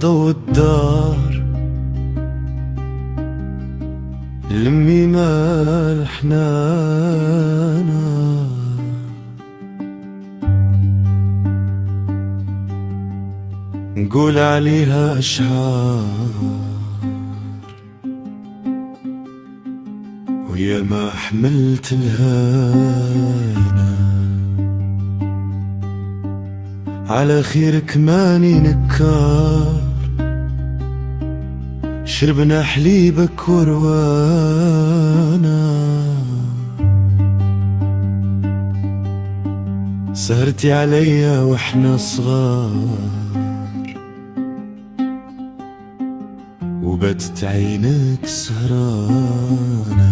ضو الدار لمي مال حنانا، نقول عليها أشعار ويا ما حملت الهانا، على خيرك ماني نكار، شربنا حليبك وروانا، سهرتي عليا واحنا صغار وباتت عينك سهرانة.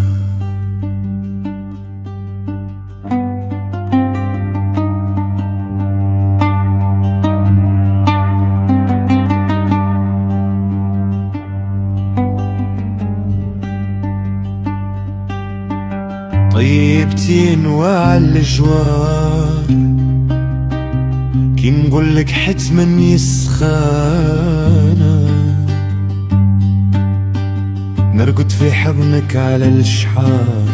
طيبتي انواع الجوار كي نقولك حتما يسخانا، نرقد في حضنك على الشحار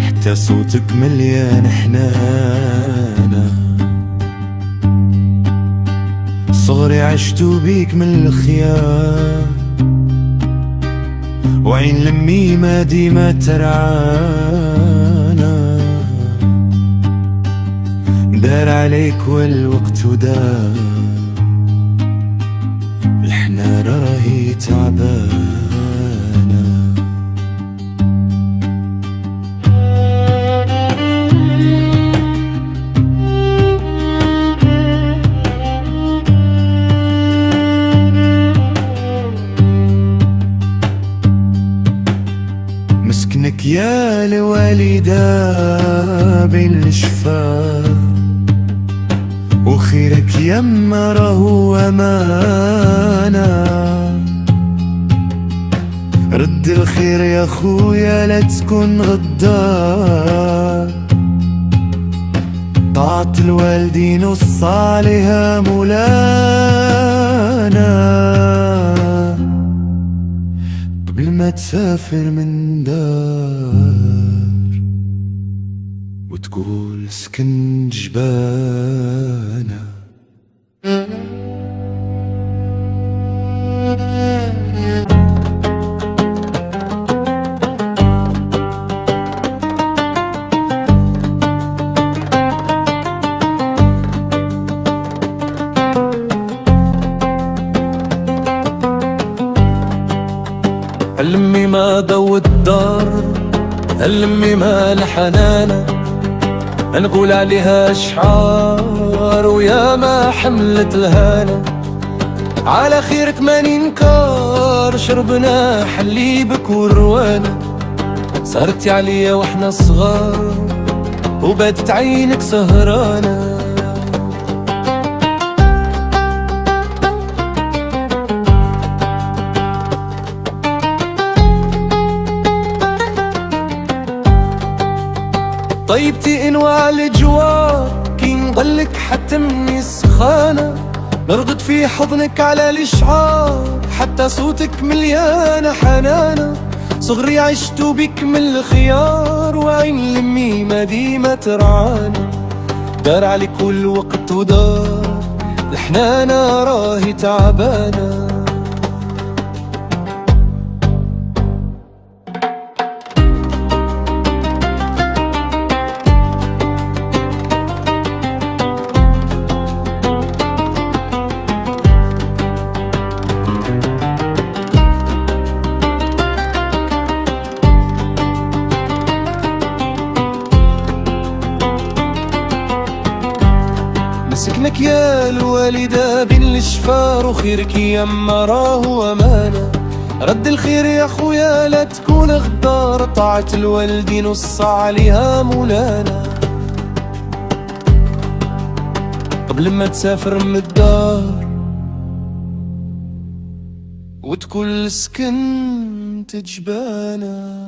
حتى صوتك مليان حنانا، صغري عشتو بيك من الخيار وعين لمي ما ديما ترعانا، دار عليك والوقت ودار الحنان راهي تعبانة. مسكنك يا الوالدة بين الشفاه وخيرك يما راهو أمانة، رد الخير يا خويا لا تكون غدار، طاعة الوالدين والصالحة مولانا، قبل ما تسافر من دار وتقول سكن جبانة. علمي ما ضو الدار، علمي ما الحنانة، نقول عليها أشعار ويا ما حملت الهانا، على خيرك ما ننكر، شربنا حليبك والروانا، سهرتي عليا واحنا صغار وباتت عينك سهرانة. طيبتي انواع الجوار كي نضلك حتى مني سخانة، نرقد في حضنك على الاشعار حتى صوتك مليانة حنانة، صغري عشتو بك من الخيار وعين لمي ما ديما ترعانا، دار عليك كل وقت ودار الحنانة راهي تعبانة. مسكنك يا الوالدة بين الشفار وخيرك يما راهو أمانة، رد الخير يا خويا لا تكون غدار، طاعة الوالدين وصى عليها مولانا، قبل ما تسافر من الدار وتكون سكنت جبانة.